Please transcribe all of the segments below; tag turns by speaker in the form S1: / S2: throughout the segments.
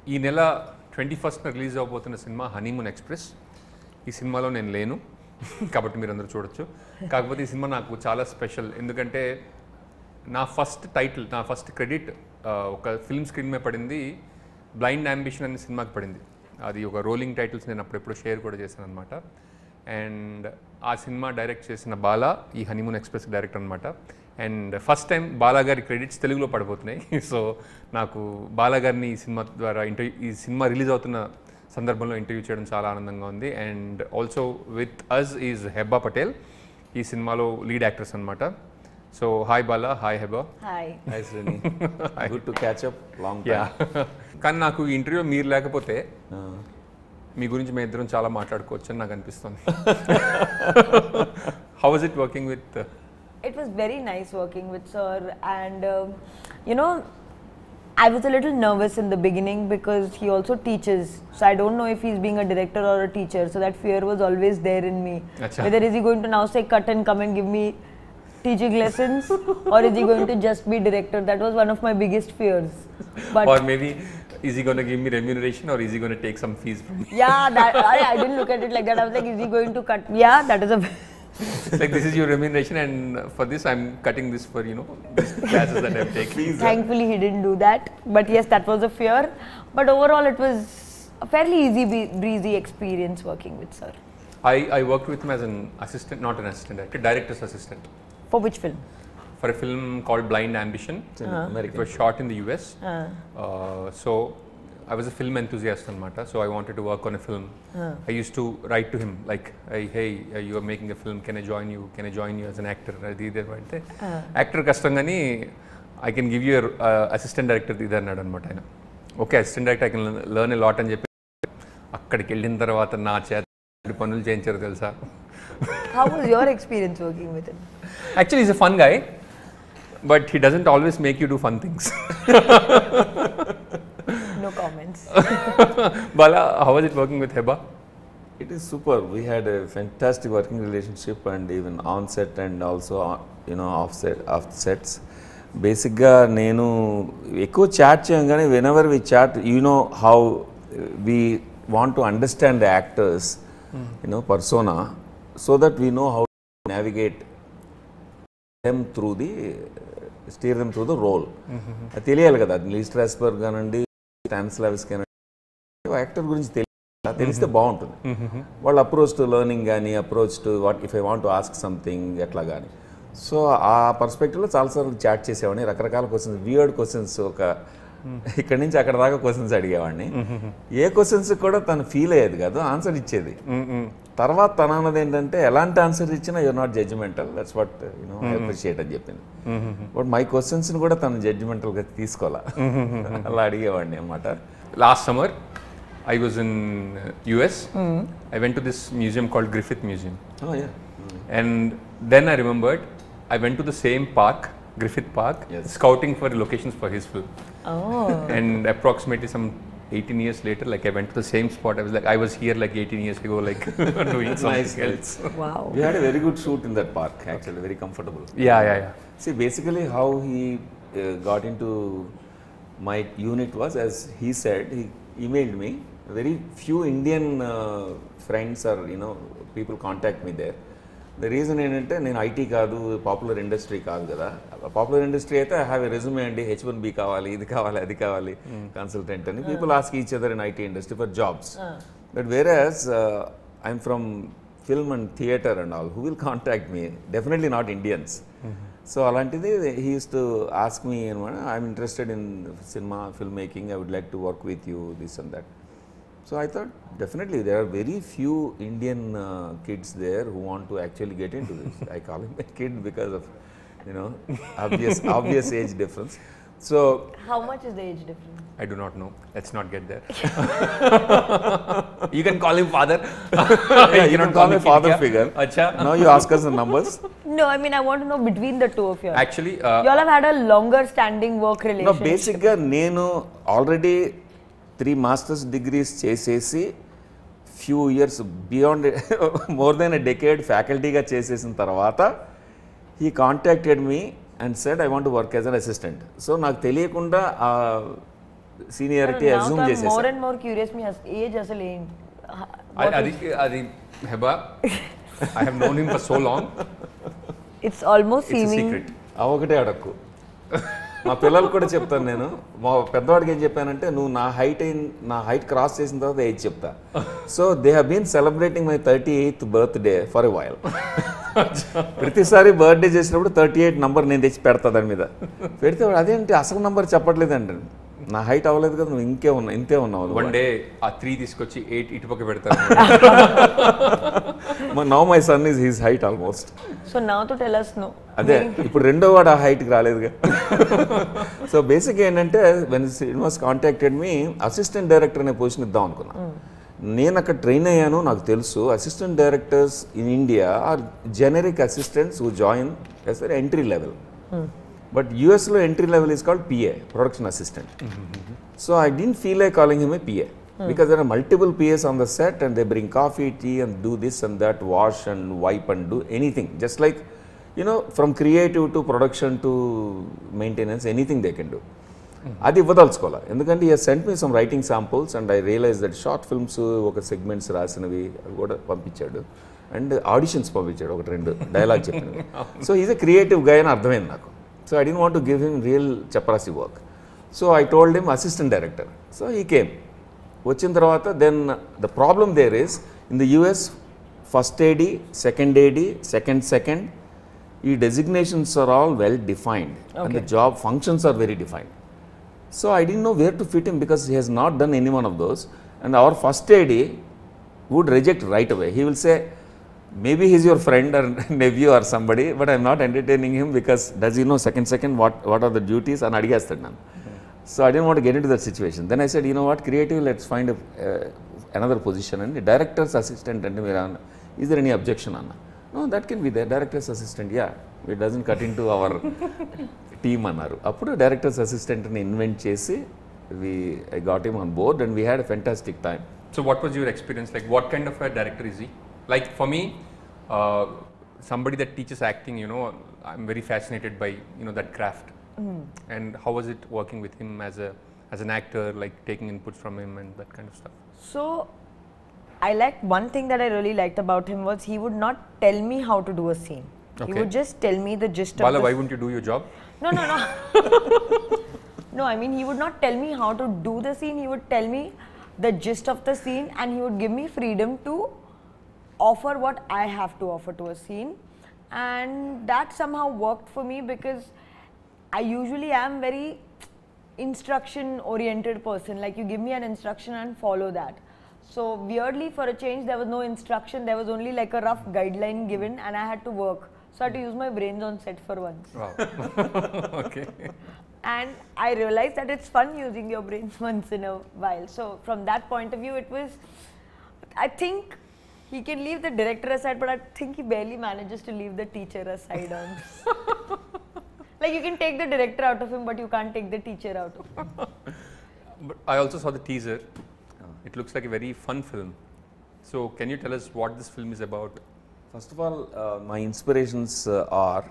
S1: ఈ నెల 21st release అవబోతున్న సినిమా హనీమూన్ ఎక్స్ప్రెస్. ఈ సినిమాలో నేను లేను కాబట్టి మీరు అందరూ చూడొచ్చు. కాకపోతే ఈ సినిమా నాకు చాలా స్పెషల్, ఎందుకంటే నా ఫస్ట్ టైటిల్, నా ఫస్ట్ క్రెడిట్ ఒక ఫిల్మ్ స్క్రీన్ మీద పడింది. బ్లైండ్ అంబిషన్ అనే సినిమాకి పడింది. అది ఒక రోలింగ్ టైటిల్స్ నేను అప్పుడెప్పుడు షేర్ కూడా చేశాను అనమాట. అండ్ ఆ సినిమా డైరెక్ట్ చేసిన బాలా ఈ హనీమూన్ ఎక్స్ప్రెస్ డైరెక్టర్ అనమాట. అండ్ ఫస్ట్ టైం బాలా గారి క్రెడిట్స్ తెలుగులో పడిపోతున్నాయి. సో నాకు బాలా గారిని ఈ సినిమా ద్వారా ఈ సినిమా రిలీజ్ అవుతున్న సందర్భంలో ఇంటర్వ్యూ చేయడం చాలా ఆనందంగా ఉంది. And also with us is Hebah Patel, ఈ సినిమాలో లీడ్ యాక్ట్రెస్ అనమాట. So hi Bala, hi Hebah.
S2: Hi
S3: hi Shreni, good to catch up long time.
S1: కానీ నాకు ఈ ఇంటర్వ్యూ మీరు లేకపోతే మీ గురించి మేము ఇద్దరం చాలా మాట్లాడుకోవచ్చు అని నాకు అనిపిస్తుంది. How was it working with?
S2: It was very nice working with sir, and you know, I was a little nervous in the beginning because he also teaches, so I don't know if he's being a director or a teacher, so that fear was always there in me.
S1: Achha.
S2: Whether is he going to now say cut and come and give me teaching lessons or is he going to just be director? That was one of my biggest fears. But
S1: Or maybe is he going to give me remuneration or is he going to take some fees from me?
S2: yeah, that I didn't look at it like that. I was like, is he going to cut? Yeah, that is a
S1: Like this is your remuneration and for this I'm cutting this for, you know, these classes that I'm taking.
S2: Thankfully he didn't do that, but yes, that was a fear. But overall it was a fairly easy breezy experience working with sir.
S1: I worked with him as an assistant, not an assistant director, director's assistant
S2: For which film?
S1: for a film called Blind Ambition. It was shot in the US. So I was a film enthusiast anamata, so I wanted to work on a film. I used to write to him like, hey, you are making a film, can I join you? Can I join you as an actor? Actor kastangani, I can give you a assistant director idu annadu anamata aina. Okay, assistant director I can learn a lot అని చెప్పి అక్కడికి వెళ్ళిన తర్వాత నా చేత పనులు చేయించారు తెలుసా.
S2: How was your experience working with him?
S1: Actually he's a fun guy, but he doesn't always make you do fun things.
S2: No comments.
S1: Bala, how was it working with Heba?
S3: It is super. We had a fantastic working relationship, and even on set and also you know off sets. Basically, నేను ఎక్కువ chat చేయం కానీ whenever we chat, you know how we want to understand the actors, you know, persona, so that we know how to navigate them through steer them through the role. అది తెలియాలి కదా, లీ Strasbourg కానండి, స్టానిస్లావిస్ కానండి, actor గురించి తెలిస్తే బాగుంటుంది. వాళ్ళ approach to learning కానీ, approach to what if I want to ask something ఎట్లా కానీ. సో ఆ పర్స్పెక్టివ్లో చాలాసార్లు చాట్ చేసేవాడిని. రకరకాల క్వశ్చన్స్, వియర్డ్ క్వశ్చన్స్, ఒక ఇక్కడి నుంచి అక్కడ దాకా క్వశ్చన్స్ అడిగేవాడిని. ఏ క్వశ్చన్స్ కూడా తను ఫీల్ అయ్యేది కాదు, ఆన్సర్ ఇచ్చేది. తర్వాత తన అన్నది ఏంటంటే, ఎలాంటి ఆన్సర్ ఇచ్చినా you're not judgemental, that's what you know I appreciate అని చెప్పింది. బట్ మై క్వశ్చన్స్ని కూడా తను జడ్జిమెంటల్గా తీసుకోవాలా, అలా అడిగేవాడిని అన్నమాట.
S1: Last summer, I was in US. I went to this museum called Griffith Museum.
S3: Oh yeah.
S1: And then I remembered, I went to the same park, Griffith Park,
S3: Yes.
S1: scouting for locations for his film.
S2: Oh.
S1: And approximately some 18 years later, like I went to the same spot. I was like, I was here like 18 years ago, like doing something else.
S2: Wow.
S3: We had a very good shoot in that park, actually, very comfortable.
S1: Yeah.
S3: See, basically how he got into my unit was, as he said, he emailed me. Very few Indian friends or, you know, people contact me there. The reason ఏంటంటే, నేను IT కాదు, popular industry కాదు కదా. Popular industry అయితే I have a resume అండి, H1B కావాలి, ఇది కావాలి, అది కావాలి, కన్సల్టెంట్ అని. People ask each other in IT industry for jobs. But whereas I'm from film and theatre and all, who will contact me? Definitely not Indians. So అలాంటిది he use to ask me అనమాట, I'm interested in cinema, film making, I would like to work with you, this and that. So I thought definitely there are very few Indian kids there who want to actually get into this. I call him a kid because of, you know, obvious age difference. So
S2: How much is the age difference?
S1: I do not know. Let's not get there. You can call him father.
S3: yeah, you can call me father figure.
S1: Acha.
S3: Now you ask us the numbers.
S2: No, I mean I want to know between the two of you.
S1: Actually,
S2: You all have had a longer standing work
S3: No,
S2: relationship.
S3: basically నేను already 3 master's degrees చేసేసి few years beyond more than a decade ఫ్యాకల్టీగా చేసేసిన తర్వాత he contacted me and said I want to work as an assistant. So నాకు తెలియకుండా seniority assume
S2: more
S3: చేసేసాను.
S2: and more curious me age అసలు ఏంటి?
S1: అది Heba I have known him for so long.
S2: It's almost
S1: it's
S2: seeming
S1: secret.
S3: ఆ ఒకటే అడక్కు. మా పిల్లలకు కూడా చెప్తాను నేను. మా పెద్దవాడికి ఏం చెప్పానంటే నువ్వు నా హైట్ క్రాస్ చేసిన తర్వాత ఏజ్ చెప్తా. So they have been celebrating my 38th birthday for a while. ప్రతిసారి బర్త్డే చేసినప్పుడు 38 నంబర్ నేను తెచ్చి పెడతా దాని మీద. పెడితే అదేంటి అసలు నంబర్ చెప్పట్లేదండి. నా హైట్ అవ్వలేదు కదా, నువ్వు ఇంతే ఉన్నావు.
S1: వన్ డే ఆ 3 తీసుకొచ్చి 8 ఇటుపక్క పెడతాను.
S3: Now my son is his height almost.
S2: So now to tell us no.
S3: అదే ఇప్పుడు రెండో వాడు ఆ హైట్కి రాలేదుగా. సో బేసిక్ ఏంటంటే when Srinivas contacted me, assistant director అనే పొజిషన్ ఇద్దాం అనుకున్నా. నేను అక్కడ ట్రైన్ అయ్యాను, నాకు తెలుసు assistant directors in India are generic assistants who join as entry level. But యూఎస్లో entry level is called PA, production assistant. So I don't feel like calling him a PA because there are multiple PAs on the set and they bring coffee, tea and do this and that, wash and wipe and do anything. Just like, you know, from creative to production to maintenance, anything they can do. అది ఇవ్వదలుచుకోవాలి. ఎందుకంటే he has sent me some writing samples and I realized that short films ఒక segments రాసినవి కూడా పంపించాడు. And auditions పంపించాడు, 1-2 dialogue చెప్పినవి. So is a creative guy అని అర్థమైంది నాకు. So I don't want to give him real chaprasi work. So I told him assistant director. So he came. వచ్చిన తర్వాత then the problem there is in the US first AD, second AD, second ఈ designations are all well defined and the job functions are very defined. So I don't know where to fit him because he has not done any one of those. And our first AD would reject right away. He will say maybe he's your friend or nephew or somebody, but I'm not entertaining him because does he know second what are the duties and అడిగేస్తాడు నన్ను. So I didn't want to get into that situation. Then I said, you know what, creative, let's find another position. And director's assistant, and is there any objection, Anna? No, that can be there. Director's assistant, yeah, it doesn't cut into our team అన్నారు. అప్పుడు director's assistant ని invent చేసి I got him on board and we had a fantastic time.
S1: So what was your experience like? What kind of a director is he? Like for me, somebody that teaches acting, you know, I'm very fascinated by, you know, that craft. And how was it working with him as an actor, like taking inputs from him and that kind of stuff?
S2: So I liked one thing that I really liked about him was he would not tell me how to do a scene. He
S1: Okay.
S2: would just tell me the gist of
S1: Bala,
S2: the
S1: why wouldn't you do your job?
S2: No. No, I mean he would not tell me how to do the scene. He would tell me the gist of the scene and he would give me freedom to offer what I have to offer to a scene. And that somehow worked for me because I usually am very instruction oriented person. Like you give me an instruction and follow that. So weirdly for a change there was no instruction, there was only like a rough guideline given and I had to work. So I had to use my brains on set for once.
S1: Wow. Okay.
S2: And I realized that it's fun using your brains once in a while. So from that point of view it was, I think he can leave the director aside, but I think he barely manages to leave the teacher aside on. Like you can take the director out of him, but you can't take the teacher out of him.
S1: But I also saw the teaser. It looks like a very fun film. So can you tell us what this film is about?
S3: First of all, my inspirations are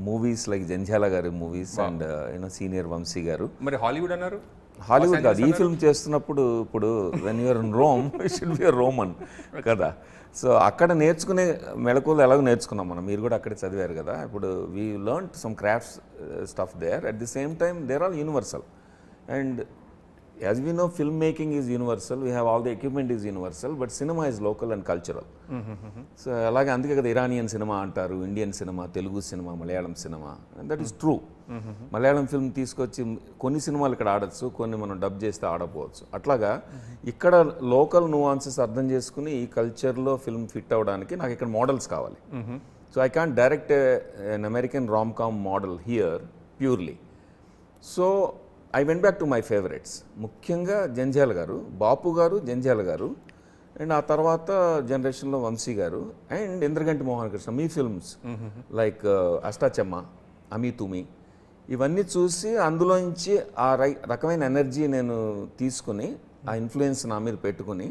S3: movies like Janjala garu movies. Wow. And you know, senior Vamsi garu.
S1: Mari Hollywood annaru?
S3: Hollywood కాదు, ఈ film చేస్తున్నప్పుడు ఇప్పుడు when you're in Rome should be Roman కదా. So అక్కడ నేర్చుకునే మెళకువలు ఎలాగో నేర్చుకున్నాం మనం, మీరు కూడా అక్కడే చదివారు కదా. ఇప్పుడు we learn some crafts stuff there. At the same time they're all universal. And as we know film making is universal, we have all the equipment is universal, but cinema is local and cultural. So అలాగే అందుకే కదా Iranian cinema అంటారు, Indian cinema, Telugu cinema, Malayalam cinema. And that is true. Malayalam film తీసుకొచ్చి కొన్ని సినిమాలు ఇక్కడ ఆడచ్చు, కొన్ని మనం డబ్ చేస్తే ఆడపోవచ్చు. అట్లాగా ఇక్కడ లోకల్ నువాన్సెస్ అర్థం చేసుకుని ఈ కల్చర్లో ఫిల్మ్ ఫిట్ అవ్వడానికి నాకు ఇక్కడ మోడల్స్ కావాలి. So I can't direct an American romcom model here purely. So I went back to my favourites. ముఖ్యంగా జంధ్యాల గారు, బాపు గారు, జంధ్యాల గారు, అండ్ ఆ తర్వాత జనరేషన్లో వంశీ గారు అండ్ ఇంద్రగంటి మోహన్ కృష్ణ. మీ ఫిల్మ్స్ లైక్ అష్టాచెమ్మ, అమీ తుమి, ఇవన్నీ చూసి అందులోంచి ఆ రకమైన ఎనర్జీ నేను తీసుకుని, ఆ ఇన్ఫ్లుయెన్స్ నా మీద పెట్టుకుని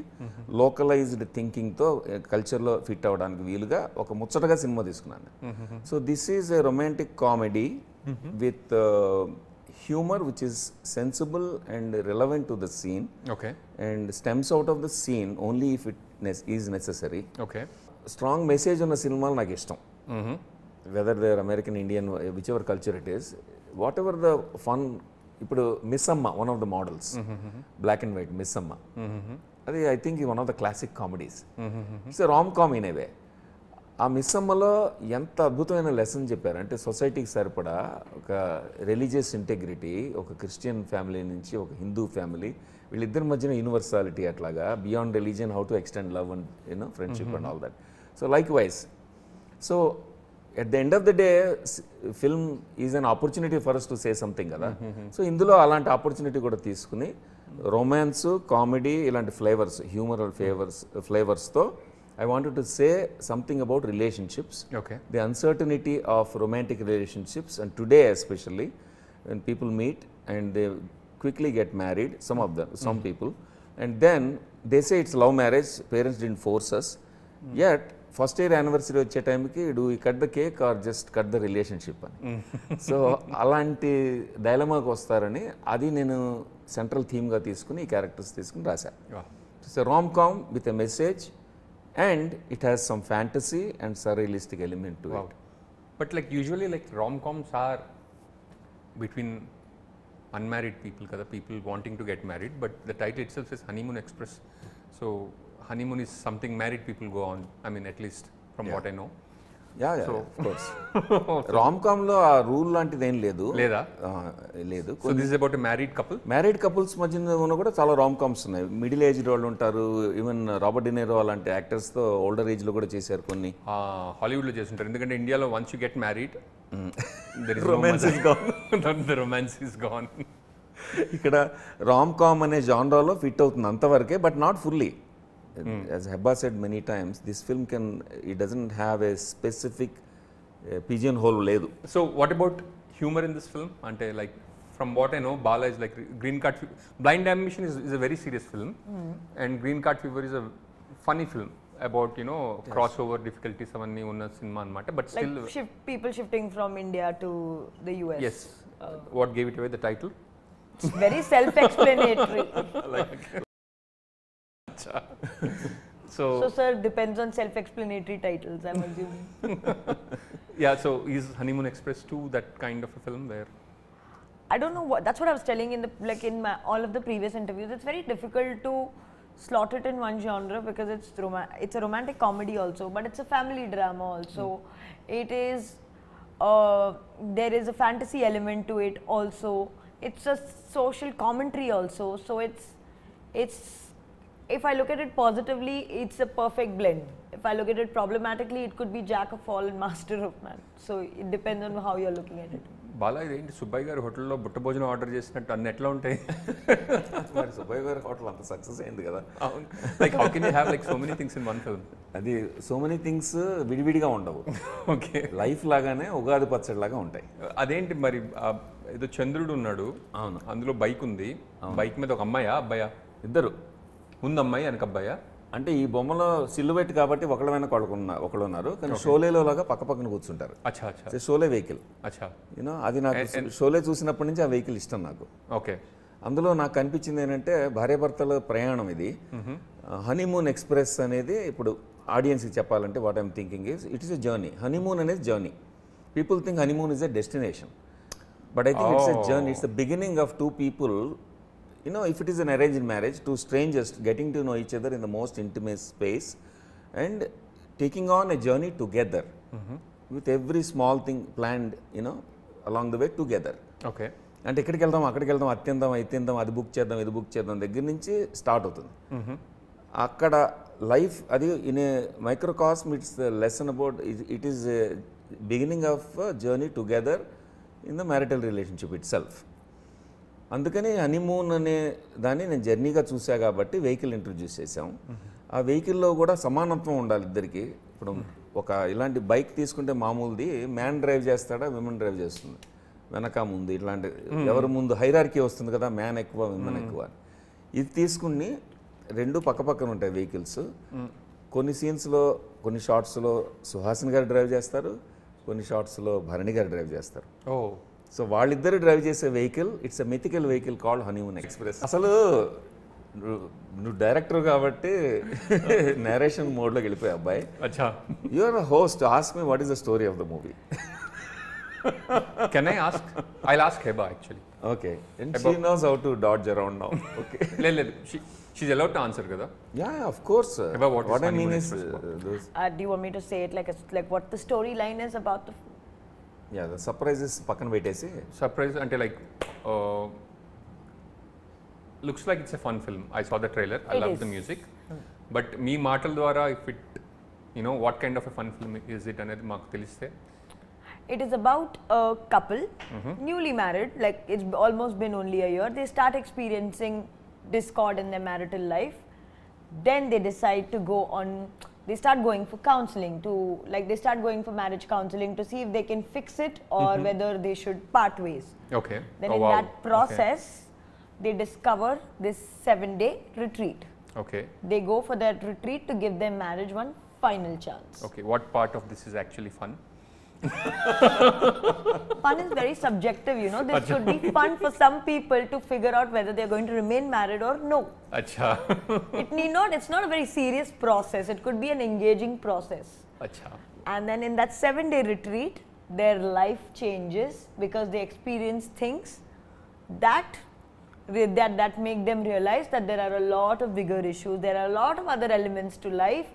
S3: లోకలైజ్డ్ థింకింగ్తో కల్చర్లో ఫిట్ అవ్వడానికి వీలుగా ఒక ముచ్చటగా సినిమా తీసుకున్నాను. So this is a romantic comedy with humor which is sensible and relevant to the scene
S1: okay
S3: and stems out of the scene only if it is necessary.
S1: Okay
S3: strong message ఉన్న సినిమాలు నాకు ఇష్టం, whether there American Indian whichever culture it is, whatever the fun. ఇప్పుడు Missamma one of the models, black and white Missamma, అది I think one of the classic comedies. It's rom com in a way. ఆ మిస్ అమ్మలో ఎంత అద్భుతమైన lesson చెప్పారు అంటే సొసైటీకి సరిపడా ఒక రిలీజియస్ ఇంటెగ్రిటీ, ఒక క్రిస్టియన్ ఫ్యామిలీ నుంచి ఒక హిందూ ఫ్యామిలీ, వీళ్ళిద్దరి మధ్యన యూనివర్సాలిటీ, అట్లాగా beyond religion how to extend love and friendship and all that. So likewise, so at the end of the day film is an opportunity for us to say something కదా. So ఇందులో అలాంటి opportunity కూడా తీసుకుని romance, comedy, ఇలాంటి flavours, humour ఫ్లేవర్స్తో I wanted to say something about relationships,
S1: okay
S3: the uncertainty of romantic relationships, and today especially when people meet and they quickly get married, some people, and then they say it's love marriage, parents didn't force us, yet first year anniversary వచ్చే టైంకి do we cut the cake or just cut the relationship అని. So అలాంటి డైలమాకి వస్తారని అది నేను central థీమ్గా తీసుకుని ఈ characters తీసుకుని రాశా. It's a rom com with a message and it has some fantasy and surrealistic element to it.
S1: But like usually like rom-coms are between unmarried people kada, people wanting to get married, but the title itself is Honeymoon Express. So honeymoon is something married people go on, I mean at least from what I know.
S3: Yeah, of course. Rom కామ్లో ఆ rule లాంటిది ఏం లేదు.
S1: లేదా?
S3: లేదు.
S1: So this is about a married couple?
S3: Married couples మధ్యన ఉన్న కూడా చాలా రామ్ కామ్స్ ఉన్నాయి. మిడిల్ ఏజ్ వాళ్ళు ఉంటారు, ఈవెన్ రాబర్ట్ డినేరో అలాంటి యాక్టర్స్తో ఓల్డర్ ఏజ్లో కూడా చేశారు కొన్ని.
S1: హాలీవుడ్లో చేస్తుంటారు, ఎందుకంటే ఇండియాలో once you get married
S3: romance is gone.
S1: The romance is gone.
S3: ఇక్కడ రామ్ కామ్ అనే జానరాలో ఫిట్ అవుతుంది అంతవరకే, but not fully. As Hebba said many times, this film it doesn't have a specific pigeonhole ledu.
S1: So what about humor in this film? Ante like from what I know, Bala is like Green Card Blind Ambition is a very serious film, and Green Card Fever is a funny film about crossover difficulties avanni unna cinema anamata, but still
S2: like people shifting from India to the US.
S1: Yes. What gave it away, the title?
S2: It's very self-explanatory. So sir, depends on self-explanatory titles, I'm assuming.
S1: Yeah, so is Honeymoon Express 2 that kind of a film where
S2: I don't know what, that's what I was telling in all of the previous interviews. It's very difficult to slot it in one genre because it's a romantic comedy also, but it's a family drama also. It is there is a fantasy element to it also. It's a social commentary also. So it's if I look at it positively, it's a perfect blend. If I look at it problematically, it could be jack of all and master of none. So it depends on how you're looking at it.
S1: Bala ఇదేంటి సుబ్బయ్య గారి హోటల్లో బుట్ట భోజనం order చేసినట్టు అన్ని ఎట్లా ఉంటాయి?
S3: మరి సుబ్బయ్య గారి హోటల్ అంత సక్సెస్ అయింది కదా.
S1: Like how can you have like so many things in one film?
S3: అది సో మెనీ థింగ్స్ విడివిడిగా ఉండవు.
S1: ఓకే,
S3: లైఫ్ లాగానే ఉగాది పచ్చడి లాగా ఉంటాయి.
S1: అదేంటి మరి ఏదో చంద్రుడు ఉన్నాడు,
S3: అవును,
S1: అందులో బైక్ ఉంది, బైక్ మీద ఒక అమ్మాయా అబ్బాయా?
S3: ఇద్దరు.
S1: ముందు అమ్మాయి వెనక అబ్బాయా?
S3: అంటే ఈ బొమ్మలో సిల్లువెట్ కాబట్టి ఒకళ్ళ వెనక ఒకళ్ళు ఉన్నారు, కానీ షోలేలో లాగా పక్క పక్కన కూర్చుంటారు.
S1: అచ్చా అచ్చా.
S3: షోలే వెహికల్.
S1: అచ్చా.
S3: అది నాకు షోలే చూసినప్పటి నుంచి ఆ వెహికల్ ఇష్టం నాకు.
S1: ఓకే.
S3: అందులో నాకు కనిపించింది ఏంటంటే భార్యాభర్తల ప్రయాణం ఇది. హనీమూన్ ఎక్స్ప్రెస్ అనేది ఇప్పుడు ఆడియన్స్కి చెప్పాలంటే what I'm thinking is it is a journey. Honeymoon అనేది journey. People think honeymoon is a destination, but I think it's a journey. It's the beginning of two people. If it is an arranged marriage, two strangers getting to know each other in the most intimate space and taking on a journey together with every small thing planned, along the way together.
S1: Okay.
S3: అంటే ఎక్కడికి వెళ్దాం, అక్కడికి వెళ్దాం, అత్యంతం అయితేందాం, అది book చేద్దాం, ఇది book చేద్దాం దగ్గర నుంచి స్టార్ట్ అవుతుంది. అక్కడ లైఫ్ అది in a microcosm. It's the lesson about it is beginning of journey together in the marital relationship itself. అందుకని హనీమూన్ అనే దాన్ని నేను జర్నీగా చూసా కాబట్టి వెహికల్ ఇంట్రొడ్యూస్ చేసాం. ఆ వెహికల్లో కూడా సమానత్వం ఉండాలి ఇద్దరికి. ఇప్పుడు ఒక ఇలాంటి బైక్ తీసుకుంటే మామూలుది మ్యాన్ డ్రైవ్ చేస్తాడా, విమెన్ డ్రైవ్ చేస్తుంది, వెనక ముందు ఇట్లాంటి ఎవరు ముందు హైరార్కీ వస్తుంది కదా, మ్యాన్ ఎక్కువ విమెన్ ఎక్కువ. ఇది తీసుకుని రెండు పక్క పక్కన ఉంటాయి వెహికల్స్. కొన్ని సీన్స్లో కొన్ని షార్ట్స్లో సుహాసిని గారు డ్రైవ్ చేస్తారు, కొన్ని షార్ట్స్లో భరణి గారు డ్రైవ్ చేస్తారు. సో వాళ్ళిద్దరు డ్రైవ్ చేసే vehicle, it's a mythical vehicle called honeymoon express. అసలు నువ్వు డైరెక్టర్ కాబట్టి నేరేషన్ మోడ్లోకి వెళ్ళిపోయా అబ్బాయి.
S1: అచ్చా,
S3: you are host, ask me what is the story of the movie.
S1: Can I ask? I'll ask Heba actually.
S3: Okay, and she knows how to dodge around now. Okay,
S1: లేదు, she's allowed to answer కదా.
S3: yeah of course.
S1: About what
S3: I
S1: is
S3: mean
S1: Honeymoon
S3: is
S1: Express?
S3: those,
S2: Do you want me to say it like what the storyline is about the?
S3: yeah, the surprises పక్కన పెట్టేసి
S1: Surprise అంటే like looks like it's a fun film. I saw the trailer. I
S2: It
S1: love
S2: is.
S1: the music. But మీ మాటల ద్వారా if it, you know, what kind of a fun film is it అనేది మాకు తెలిస్తే.
S2: It is about a couple, newly married, like it's almost been only a year. They start experiencing discord in their marital life. Then they decide to go on, they start going for counseling they start going for marriage counseling to see if they can fix it or whether they should part ways.
S1: Okay.
S2: Then
S1: Oh,
S2: in
S1: wow.
S2: that process, they discover this 7-day retreat.
S1: Okay.
S2: They go for that retreat to give their marriage one final chance.
S1: Okay. What part of this is actually fun?
S2: Fun is very subjective, you know. This could be fun for some people to figure out whether they're going to remain married or no.
S1: Acha.
S2: It's not a very serious process. It could be an engaging process.
S1: Acha.
S2: And then in that 7-day retreat, their life changes because they experience things that make them realize that there are a lot of bigger issues. There are a lot of other elements to life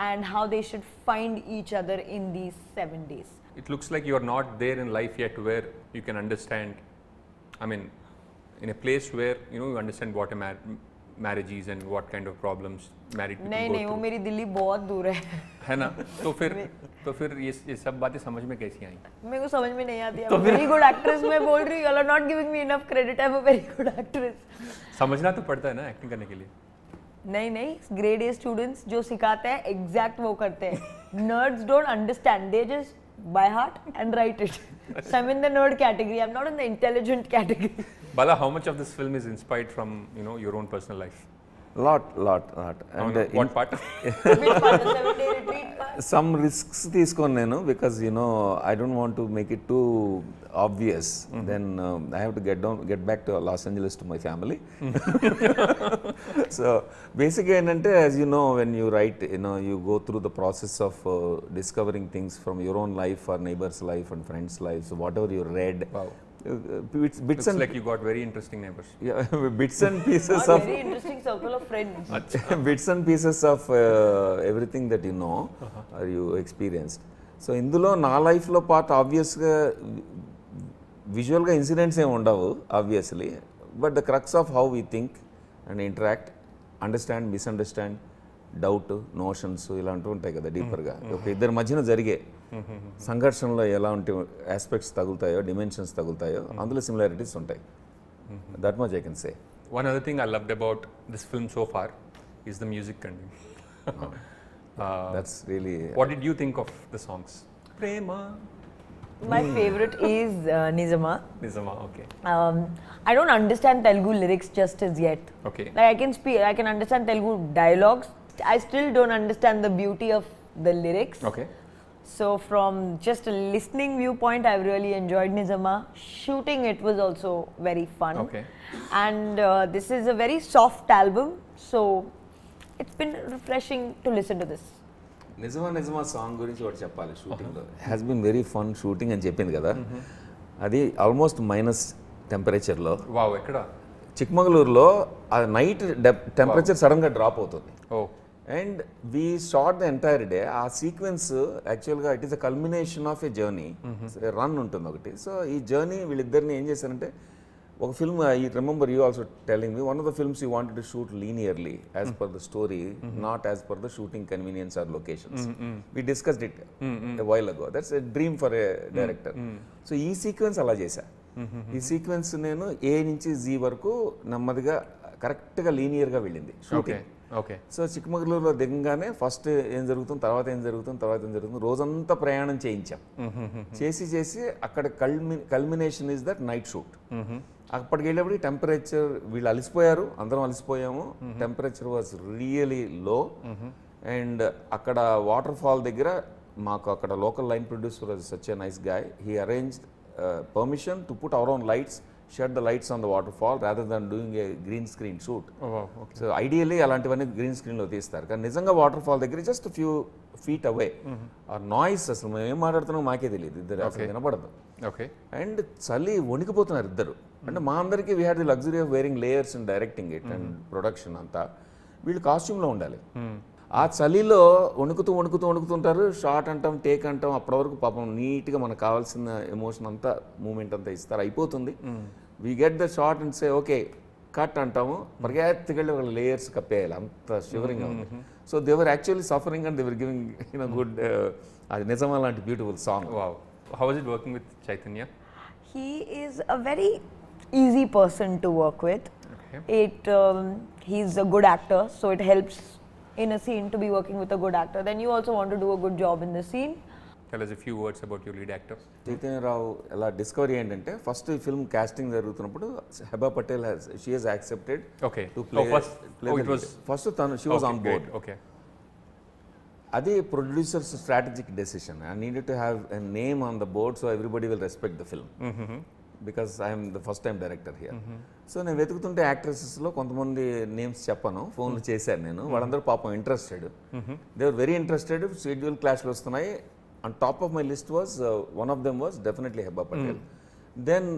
S2: and how they should find each other in these 7 days.
S1: It looks like you are not there in life yet where you can understand, I mean, in a place where, you know, you understand what a marriage is and what kind of problems married people
S2: नहीं
S1: go
S2: नहीं वो
S1: through.
S2: मेरी दिल्ली बहुत दूर है
S1: है ना? तो फिर ये सब बातें समझ में कैसी आई?
S2: मेरे को समझ में नहीं आती. I'm a very good actress. मैं बोल रही हूँ, you are not giving me enough credit. I'm a very good actress.
S1: समझना तो पड़ता है ना एक्टिंग करने के लिए.
S2: नहीं ग्रेड ए स्टूडेंट्स जो सिखाते हैं एग्जैक्ट वो करते हैं. Nerds don't understand. They just by heart and write it. So I'm in the nerd category. I'm not in the intelligent category.
S1: Bala, how much of this film is inspired from, you know, your own personal life?
S3: lot. And
S1: What part?
S2: Which part? The 7-day retreat part?
S3: some risks తీసుకోను నేను, because you know I don't want to make it too obvious. Then I have to get back to Los Angeles to my family. So basically ఏంటంటే, as you know, when you write, you know, you go through the process of discovering things from your own life or neighbor's life and friends' lives, so whatever you read.
S1: Wow.
S3: Bits
S1: Looks
S3: and
S1: like you got very interesting neighbors.
S3: yeah, bits and pieces
S2: Not
S3: of
S2: very interesting circle of friends.
S3: bits and pieces of everything that you know or you experienced. So ఇందులో నా లైఫ్లో part ఆబ్వియస్గా విజువల్గా incidents ఏమి ఉండవు obviously, but the crux of how we think and interact, understand, misunderstand, doubt, notions ఇలాంటివి ఉంటాయి కదా డీపర్గా. ఒక ఇద్దరి మధ్యన జరిగే సంఘర్షణలో ఎలాంటి ఆస్పెక్ట్స్ తగులుతాయో, డిమెన్షన్స్ తగులుతాయో, అందులో సిమిలారిటీస్ ఉంటాయి. That much I can say.
S1: One other thing I loved about this film so far is the music content.
S3: That's really.
S1: What did you think of the songs? Prema.
S2: My favorite is Nizama.
S1: Nizama, okay.
S2: I don't understand Telugu lyrics just as yet.
S1: Okay.
S2: Like I can understand Telugu dialogues. I still don't understand the beauty of the lyrics.
S1: Okay.
S2: So from just a listening viewpoint, I've really enjoyed Nizama. Shooting it was also very fun.
S1: Okay.
S2: And this is a very soft album, so it's been refreshing to listen to this.
S3: నిజమా song గురించి ఒకటి చెప్పాలి. షూటింగ్లో has been very fun shooting అని చెప్పింది కదా, అది almost minus టెంపరేచర్లో
S1: Wow, ఎక్కడ?
S3: చిక్మగళూరులో ఆ నైట్ టెంపరేచర్ సడన్గా డ్రాప్ అవుతుంది.
S1: Oh.
S3: And we shot the entire day. ఆ సీక్వెన్స్ యాక్చువల్గా it is a culmination of a journey. Run ఉంటుంది ఒకటి. సో ఈ జర్నీ వీళ్ళిద్దరిని ఏం చేశారంటే, ఒక film, I remember you also telling me, one of the films you wanted to shoot linearly as per the story, not as per the shooting convenience or locations. We discussed it a while అగో. That's a dream for a director. So ఈ sequence అలా చేశా. ఈ sequence నేను ఏ నుంచి G వరకు నెమ్మదిగా కరెక్ట్గా లీనియర్గా వెళ్ళింది షూటింగ్.
S1: Okay.
S3: సో చిక్కమగళూరులో దిగంగానే ఫస్ట్ ఏం జరుగుతుంది, తర్వాత ఏం జరుగుతుంది, రోజంతా ప్రయాణం చేయించాం. చేసి అక్కడ culmination is that night shoot. అప్పటికి వెళ్ళేప్పుడు టెంపరేచర్, వీళ్ళు అలసిపోయారు, అందరం అలసిపోయాము. టెంపరేచర్ వాజ్ రియలీ లో. అండ్ అక్కడ వాటర్ ఫాల్ దగ్గర మాకు అక్కడ local line producer was such a nice guy. He arranged permission to put our own lights, shed the lights on the waterfall rather than doing a green screen shoot.
S1: Oh, wow. Okay.
S3: So ideally అలాంటివన్నీ green స్క్రీన్లో తీస్తారు కానీ నిజంగా water fall దగ్గర just few feet away ఆ noise అసలు మేము ఏం మాట్లాడుతున్నాం మాకే తెలియదు, ఇద్దరు అసలు వినపడదు.
S1: Okay.
S3: అండ్ చలి వణికిపోతున్నారు ఇద్దరు. అంటే మా అందరికీ we had the luxury of wearing layers and directing it and production అంతా. వీళ్ళు కాస్ట్యూమ్లో ఉండాలి. ఆ చలిలో వణుకుతుంటారు. షార్ట్ అంటాం, టేక్ అంటాం, అప్పటి వరకు పాపం నీట్గా మనకు కావాల్సిన ఎమోషన్ అంతా మూమెంట్ అంతా ఇస్తారు, అయిపోతుంది. We get the shot and say okay cut అంటాము, పరిగెత్తుకెళ్ళి వాళ్ళ లేయర్స్ కప్పేయాలి, అంత షివరింగ్గా ఉంది. So they were actually suffering and they were giving good, అది నిజమా లాంటి beautiful song.
S1: Wow. How was it working with Chaitanya?
S2: He is a very easy person to work with.
S1: Okay.
S2: He's a good actor, so it helps in a scene to be working with a good actor. Then you also want to do a good job in the scene.
S1: Tell us a few words about your lead actor.
S3: Chaitanya Rao ఎలా discovery ఏంటంటే first ఈ film casting జరుగుతున్నప్పుడు Heba Patel she has accepted
S1: Okay.
S3: To play.
S1: it was
S3: first తను she was on board.
S1: Okay.
S3: అది producers strategic decision. I needed to have a name on the board so everybody will respect the film because I'm the first time director here. So నేను వెతుకుతుంటే యాక్ట్రెసెస్లో కొంతమంది names చెప్పాను, ఫోన్లు చేశాను నేను. వాళ్ళందరూ పాపం interested, they are very interested. Schedule క్లాష్లు వస్తున్నాయి. On top of my list was one of them was definitely Heba Patel. Then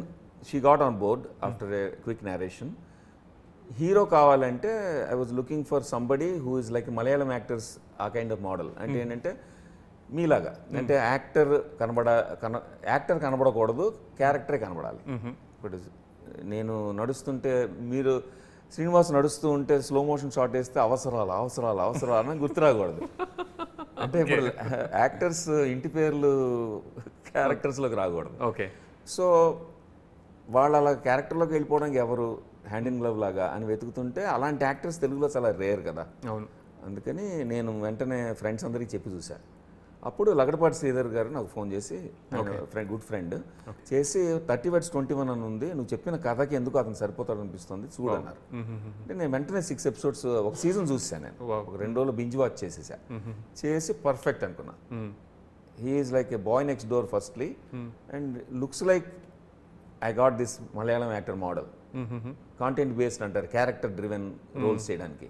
S3: she got on board after a quick narration. Hero కావాలంటే I was looking for somebody who is like Malayalam actors, ఆ kind of model. అంటే ఏంటంటే మీలాగా, అంటే actor కనబడకూడదు, క్యారెక్టరే కనబడాలి. ఇప్పుడు నేను నడుస్తుంటే మీరు శ్రీనివాస్ నడుస్తూ ఉంటే స్లో మోషన్ షాట్ వేస్తే అవసరాలు అని గుర్తురాకూడదు. అంటే ఇప్పుడు యాక్టర్స్ ఇంటి పేర్లు క్యారెక్టర్స్లోకి రాకూడదు.
S1: Okay.
S3: సో వాళ్ళు అలా క్యారెక్టర్లోకి వెళ్ళిపోవడానికి ఎవరు హ్యాండ్ ఇన్ గ్లవ్ లాగా అని వెతుకుతుంటే అలాంటి యాక్టర్స్ తెలుగులో చాలా రేర్ కదా.
S1: అవును.
S3: అందుకని నేను వెంటనే ఫ్రెండ్స్ అందరికీ చెప్పి చూశాను. అప్పుడు లగడపాటి శ్రీధర్ గారు నాకు ఫోన్ చేసి, గుడ్ ఫ్రెండ్ చేసి 30/21 అని ఉంది, నువ్వు చెప్పిన కథకి ఎందుకు అతను సరిపోతాడు అనిపిస్తుంది చూడన్నారు. అంటే నేను వెంటనే 6 ఎపిసోడ్స్ ఒక సీజన్ చూసాను. నేను ఒక 2 రోజులు బింజ్ వాచ్ చేసేసా. చేసి పర్ఫెక్ట్ అనుకున్నా. He is like a boy next door firstly and looks like I got this Malayalam actor model. Content based అంటారు, క్యారెక్టర్ డ్రివెన్ రోల్స్ చేయడానికి.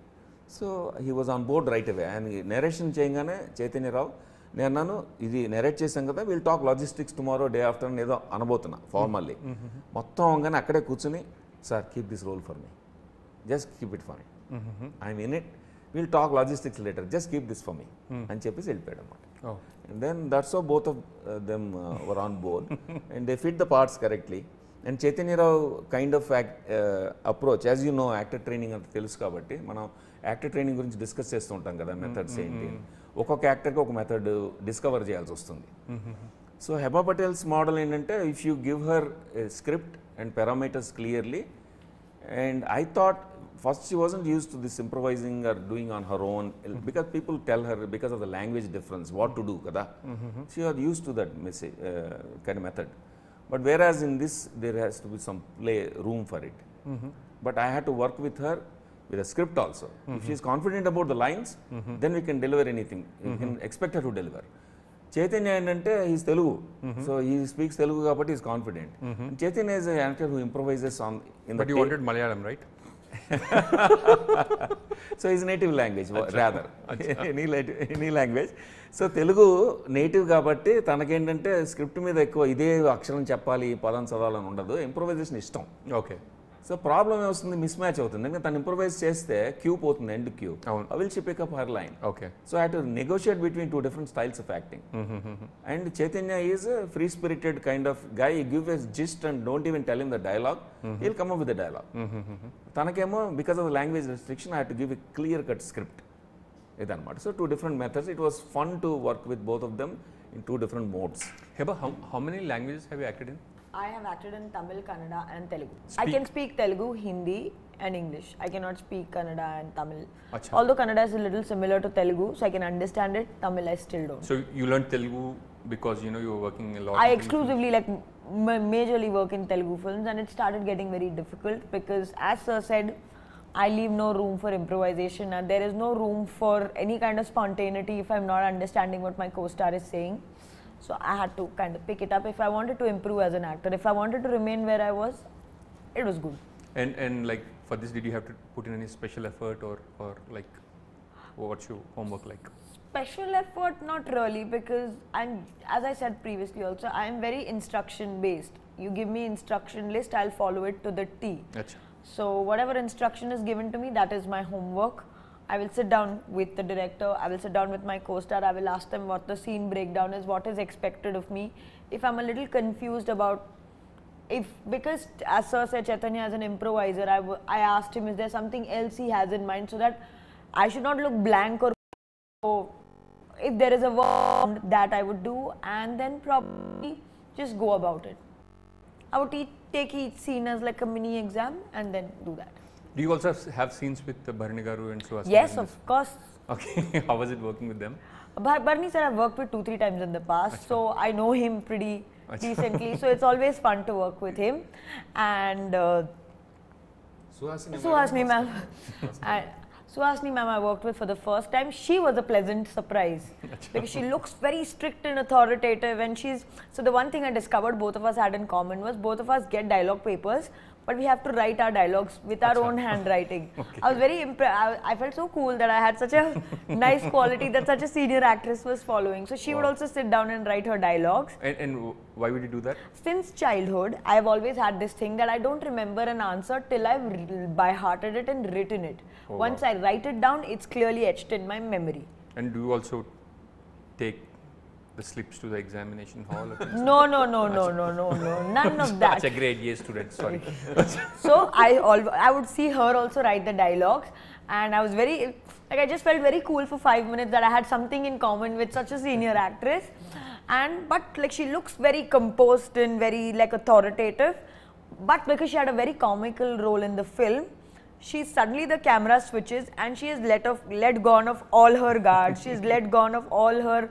S3: So he was on board right away. ఆయన narration చేయగానే చైతన్యరావు, నేను అన్నాను ఇది నెరేట్ చేశాం కదా, we'll talk logistics tomorrow day after అని ఏదో అనబోతున్నా ఫార్మల్లీ. మొత్తం అవగానే అక్కడే కూర్చుని, sir keep this role for me, just keep it for me, I'm in it, we'll talk logistics later, just keep this for me అని చెప్పేసి వెళ్ళిపోయాడు అనమాట. And then that's how both of them were on board and they fit the parts correctly. And Chaitanya Rao kind of approach, as you know, actor training అంటే తెలుసు కాబట్టి మనం actor training గురించి discuss చేస్తూ ఉంటాం కదా, మెథడ్స్ ఏంటి. ఒక్కొక్క యాక్టర్కి ఒక మెథడ్ డిస్కవర్ చేయాల్సి వస్తుంది. సో హెబా పటేల్స్ మోడల్ ఏంటంటే if you give her script and parameters clearly, and I thought first she wasn't used to this improvising or doing on her own because people tell her because of the language difference what to do kada. She was used to that kind of method, but whereas in this there has to be some play room for it. But I had to work with her with a script also. If she is confident about the lines, then we can deliver anything. We can expect her to deliver. Chaitanya ఏంటంటే is Telugu, so he speaks Telugu కాబట్టి is confident. Chaitanya is an actor who improvises on in
S1: But you wanted Malayalam, right?
S3: So his native language rather any language. So Telugu native కాబట్టి తనకేంటంటే script మీద ఎక్కువ ఇదే అక్షరం చెప్పాలి, పదం చదవాలని ఉండదు, ఇంప్రొవైజేషన్ ఇష్టం.
S1: Okay.
S3: సో ప్రాబ్లం ఏమొస్తుంది, మిస్ మ్యాచ్ అవుతుంది. ఎందుకంటే తను ఇంప్రొవైజ్ చేస్తే క్యూ పోతుంది, end cue. I will she pick up her line.
S1: Okay.
S3: So I have to negotiate between 2 different styles of acting. And Chaitanya is a free spirited kind of guy. He gives a gist and don't even tell him the dialogue. He'll come up with the dialogue. తనకేమో because of the language restriction I had to give a clear cut script. ఇదన్నమాట. So 2 different methods. It was fun to work with both of them in 2 different modes.
S1: Heba, how many languages have you acted in?
S2: I have acted in Tamil, Kannada and Telugu. I can speak Telugu, Hindi and English. I cannot speak Kannada and Tamil.
S1: Achha.
S2: Although Kannada is a little similar to Telugu, so I can understand it. Tamil I still don't.
S1: So you learned Telugu because you know you were working a lot.
S2: I exclusively majorly work in Telugu films, and it started getting very difficult because, as Sir said, I leave no room for improvisation and there is no room for any kind of spontaneity if I'm not understanding what my co-star is saying. So I had to kind of pick it up if I wanted to improve as an actor. If I wanted to remain where I was, it was good.
S1: And like for this, did you have to put in any special effort or like what's your homework like?
S2: Special effort, not really, because as I said previously also, I'm very instruction based. You give me instruction list, I'll follow it to the T.
S1: Achha.
S2: So whatever instruction is given to me, that is my homework. I will sit down with the director, I will sit down with my co-star, I will ask them what the scene breakdown is, what is expected of me. If I'm a little confused about, because as Sir said, Chaitanya as an improviser, I asked him, is there something else he has in mind, so that I should not look blank, or so if there is a word that I would do, and then probably just go about it. I would take each scene as like a mini exam and then do that.
S1: Do you also have scenes with Bharani Garu and Suhasini?
S2: Yes, of course.
S1: Okay, how was it working with them?
S2: Bharani sir, I've worked with 2-3 times in the past, so I know him pretty decently. So it's always fun to work with him. And Suhasini ma'am, Suhasini ma'am I worked with for the first time. She was a pleasant surprise because she looks very strict and authoritative, and so the one thing I discovered both of us had in common was both of us get dialogue papers, but we have to write our dialogues with our own handwriting.
S1: Okay.
S2: I was very impressed. I felt so cool that I had such a nice quality that such a senior actress was following. So she would also sit down and write her dialogues.
S1: And why would you do that?
S2: Since childhood, I have always had this thing that I don't remember an answer till I've by-hearted it and written it.
S1: Oh,
S2: Once
S1: wow.
S2: I write it down, it's clearly etched in my memory.
S1: And do you also take the slips to the examination hall?
S2: No, none of that.
S1: Such a grade A student, sorry.
S2: So I would see her also write the dialogues, and I was I just felt very cool for 5 minutes that I had something in common with such a senior actress. But like she looks very composed and very like authoritative, but because she had a very comical role in the film, suddenly the camera switches and she has let gone of all her guards. She's let gone of all her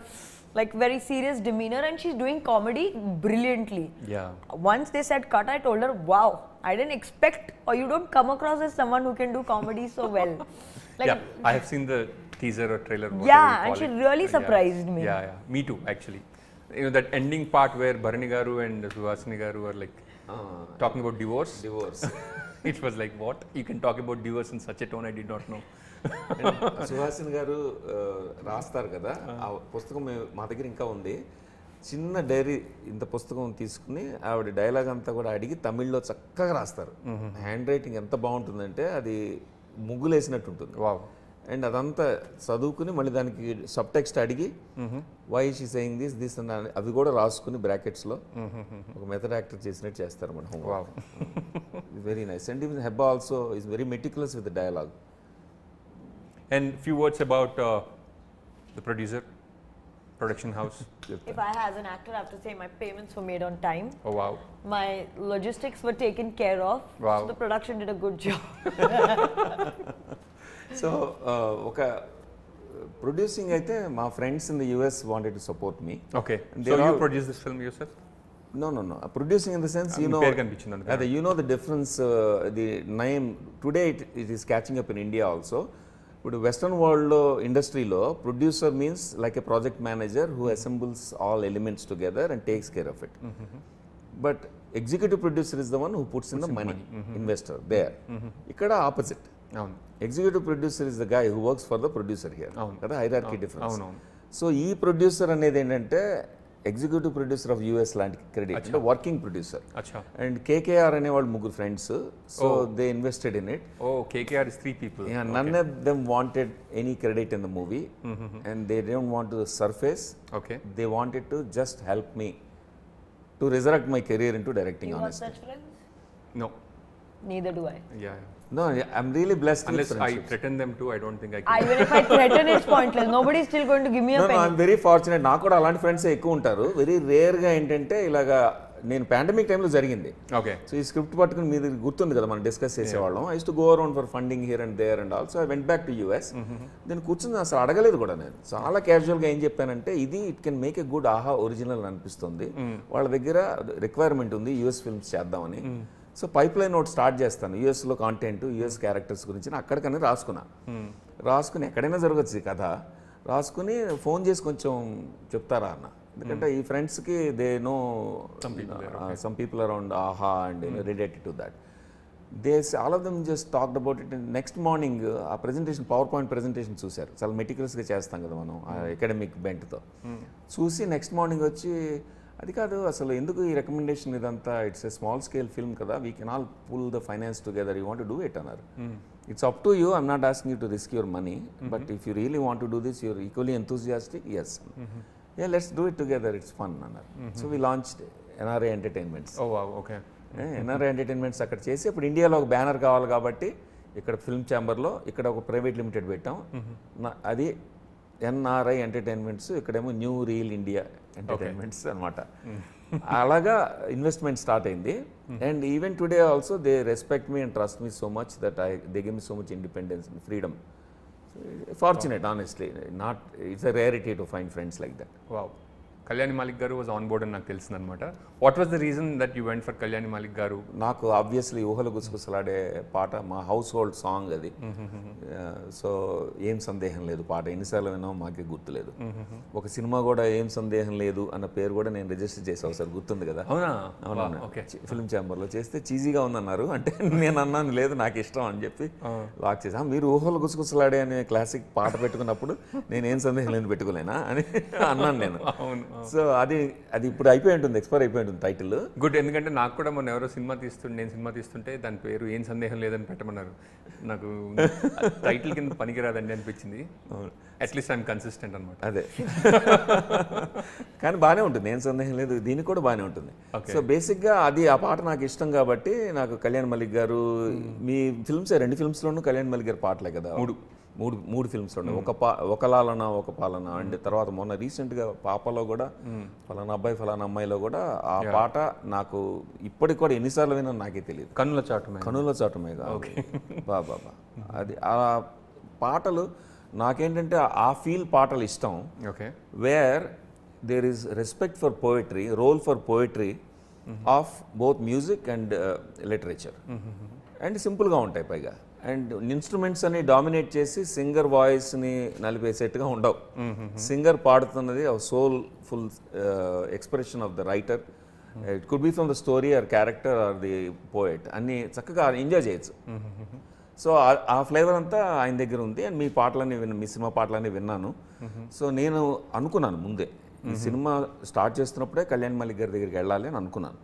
S2: like very serious demeanor, and she's doing comedy brilliantly.
S1: Yeah.
S2: Once they said cut, I told her, wow, I didn't expect, or you don't come across as someone who can do comedy so well. Like,
S1: yeah, I have seen the teaser or trailer.
S2: Yeah, and she really surprised me.
S1: Yeah, me too, actually. You know, that ending part where Bharani Garu and Suhasini Garu are like talking about divorce. It was like, what? You can talk about divorce in such a tone, I did not know.
S3: Suhasini గారు రాస్తారు కదా, ఆ పుస్తకం మా దగ్గర ఇంకా ఉంది. చిన్న డైరీ ఇంత పుస్తకం తీసుకుని ఆవిడ డైలాగ్ అంతా కూడా అడిగి తమిళ్లో చక్కగా రాస్తారు. హ్యాండ్ రైటింగ్ ఎంత బాగుంటుందంటే అది ముగ్గులేసినట్టు ఉంటుంది.
S1: వావ్.
S3: అండ్ అదంతా చదువుకుని మళ్ళీ దానికి సబ్ టెక్స్ట్ అడిగి వై షీ సేయింగ్ దిస్ అని అవి కూడా రాసుకుని బ్రాకెట్స్లో ఒక మెథడ్ యాక్టర్ చేసినట్టు చేస్తారు మన home.
S1: Wow.
S3: Very nice. And even Hebba also is very meticulous with the dialogue.
S1: And few words about the production house.
S2: If I as an actor have to say my payments were made on time.
S1: Oh wow.
S2: My logistics were taken care of.
S1: Wow.
S2: So the production did a good job.
S3: So ఒక producing అయితే మా friends in the US wanted to support me.
S1: Okay.
S3: There
S1: So you
S3: are-
S1: produced this film yourself?
S3: No. Producing in the sense, you know,
S1: పేరు కనిపించింది అందుకని.
S3: you know the difference, the name, today it is catching up in India also. ఇప్పుడు western వరల్డ్లో ఇండస్ట్రీలో producer means like a project manager who assembles all elements together and takes care of it. But executive producer is the one who puts in the money, investor there. ఇక్కడ opposite.
S1: అవును.
S3: Executive producer is the guy who works for the producer here కదా, hierarchy difference.
S1: అవునవును.
S3: So ఈ producer అనేది ఏంటంటే executive producer of US లాంటి credit, అంటే working producer.
S1: అచ్చా.
S3: అండ్ కేకేఆర్ అనేవాళ్ళు ముగ్గురు friends, so they invested in it.
S1: Oh, KKR is 3 people.
S3: Yeah, none of them wanted any credit in the movie, and they didn't want to surface.
S1: Okay.
S3: They wanted to just help me to resurrect my career into directing.
S2: You have
S3: Honestly,
S2: such friends?
S1: No.
S2: Neither do I.
S1: Yeah.
S3: no, I'm really blessed
S1: Unless
S3: with
S1: I
S3: friendships.
S1: threaten them too, I don't think I can.
S2: Even if I threaten, it's pointless. Nobody is still going to give me a
S3: No,
S2: penny.
S3: I'm very fortunate. నాకు కూడా అలాంటి friends ఎక్కువ ఉంటారు. Very రేర్గా ఏంటంటే ఇలాగా నేను pandemic టైంలో జరిగింది.
S1: Okay.
S3: సో ఈ స్క్రిప్ట్ పట్టుకుని మీరు గుర్తుంది కదా మనం డిస్కస్ చేసేవాళ్ళం. I used to go around for funding here and there and also I went back to US. నేను కూర్చుని అసలు అడగలేదు కూడా, నేను చాలా క్యాజువల్గా ఏం చెప్పానంటే ఇది it can make a good ఆహా ఒరిజినల్ అనిపిస్తుంది, వాళ్ళ దగ్గర రిక్వైర్మెంట్ ఉంది యూఎస్ ఫిల్మ్స్ చేద్దామని. సో పైప్ లైన్ ఒకటి స్టార్ట్ చేస్తాను, యూఎస్లో కాంటెంట్, యూఎస్ క్యారెక్టర్స్ గురించి అక్కడికనే రాసుకుని ఎక్కడైనా జరగచ్చు ఈ కథ, రాసుకుని ఫోన్ చేసి కొంచెం చెప్తారా అన్న, ఎందుకంటే ఈ ఫ్రెండ్స్కి they know some people around Aha and related to that. All of them just talked about it. Next morning ఆ ప్రెజెంటేషన్ పవర్ పాయింట్ ప్రెజెంటేషన్ చూశారు. చాలా మెటిక్యులస్గా చేస్తాం కదా మనం అకాడమిక్ బెంట్తో. చూసి నెక్స్ట్ మార్నింగ్ వచ్చి అది కాదు అసలు ఎందుకు ఈ రికమెండేషన్ ఇదంతా, it's a small scale film కదా, we can all pull the finance together, you want to do it అన్నారు. It's up to you, I'm not asking you to risk your money, but if you really want to do this, you're equally enthusiastic, yes, yeah let's do it together, it's fun అన్నారు. So we launched NRI entertainments.
S1: Okay.
S3: NRI entertainments అక్కడ చేసి, ఇప్పుడు ఇండియాలో ఒక banner కావాలి కాబట్టి ఇక్కడ film ఛాంబర్లో ఇక్కడ ఒక ప్రైవేట్ లిమిటెడ్ పెట్టాం. అది ఎన్ఆర్ఐ ఎంటర్టైన్మెంట్స్, ఇక్కడేమో న్యూ రీల్ ఇండియా ఎంటర్టైన్మెంట్స్ అనమాట. అలాగా ఇన్వెస్ట్మెంట్ స్టార్ట్ అయింది. And even today also they respect me and trust me so much that they give me so much independence and freedom. Fortunate honestly, not it's a rarity to find friends like that.
S1: Wow. Kalyani Malik గారు was on board అని నాకు తెలిసింది అనమాట. What was the reason that you went for Kalyani Malik గారు?
S3: నాకు obviously ఊహలు గుసగుసలాడే పాట, మా హౌస్ హోల్డ్ సాంగ్ అది. సో ఏం సందేహం లేదు పాట ఎన్నిసార్లు విన్నామో మాకే గుర్తులేదు. ఒక సినిమా కూడా ఏం సందేహం లేదు అన్న పేరు కూడా నేను రిజిస్టర్ చేసా ఒకసారి, గుర్తుంది కదా? అవునా, ఫిల్మ్ ఛాంబర్లో చేస్తే చీజీగా ఉందన్నారు. అంటే నేను అన్నాను లేదు నాకు ఇష్టం అని చెప్పి లాక్ చేసా. మీరు ఊహలు గుసగుసలాడే అనే క్లాసిక్ పాట పెట్టుకున్నప్పుడు నేను ఏం సందేహం లేదు పెట్టుకోలేనా అని అన్నాను నేను. సో అది ఇప్పుడు అయిపోయి ఉంటుంది, ఎక్స్పైర్ అయిపోయి ఉంటుంది టైటిల్.
S1: గుడ్. ఎందుకంటే నాకు కూడా మొన్న ఎవరో నేను సినిమా తీస్తుంటే దాని పేరు ఏం సందేహం లేదని పెట్టమన్నారు. నాకు టైటిల్ కింద పనికిరాదండి అనిపించింది. అట్లీస్ట్ ఐఎమ్ కన్సిస్టెంట్ అనమాట.
S3: అదే కానీ బాగానే ఉంటుంది, ఏం సందేహం లేదు, దీనికి కూడా బాగానే ఉంటుంది. సో బేసిక్గా అది ఆ పాట నాకు ఇష్టం కాబట్టి నాకు కళ్యాణ్ మలిక్ గారు, మీ ఫిల్మ్స్ 2 ఫిల్మ్స్లోనూ కళ్యాణ్ మలిక్ గారు పాటలే కదా, మూడు ఫిల్మ్స్ ఉన్నాయి. ఒక లాలన ఒక పాలన, అండ్ తర్వాత మొన్న రీసెంట్గా పాపలో కూడా ఫలానా అబ్బాయి ఫలానా అమ్మాయిలో కూడా ఆ పాట నాకు ఇప్పటికి కూడా ఎన్నిసార్లు విన్నా నాకే తెలియదు.
S1: కనుల చాటుమే
S3: బాబా అది ఆ పాటలు నాకేంటంటే ఆ ఫీల్ పాటలు ఇష్టం. Where there is respect for poetry, role for poetry of both music and literature, and సింపుల్గా ఉంటాయి పైగా. అండ్ ఇన్స్ట్రుమెంట్స్ అని డామినేట్ చేసి సింగర్ వాయిస్ని నలిపేసేట్టుగా ఉండవు. సింగర్ పాడుతున్నది soulful expression of the writer. It could be from the story or character or the poet, అన్ని చక్కగా ఎంజాయ్ చేయొచ్చు. సో ఆ ఫ్లేవర్ అంతా ఆయన దగ్గర ఉంది. అండ్ మీ సినిమా పాటలన్నీ విన్నాను. సో నేను అనుకున్నాను ముందే ఈ సినిమా స్టార్ట్ చేస్తున్నప్పుడే కళ్యాణ్ మలిక్ గారి దగ్గరికి వెళ్ళాలి అని అనుకున్నాను.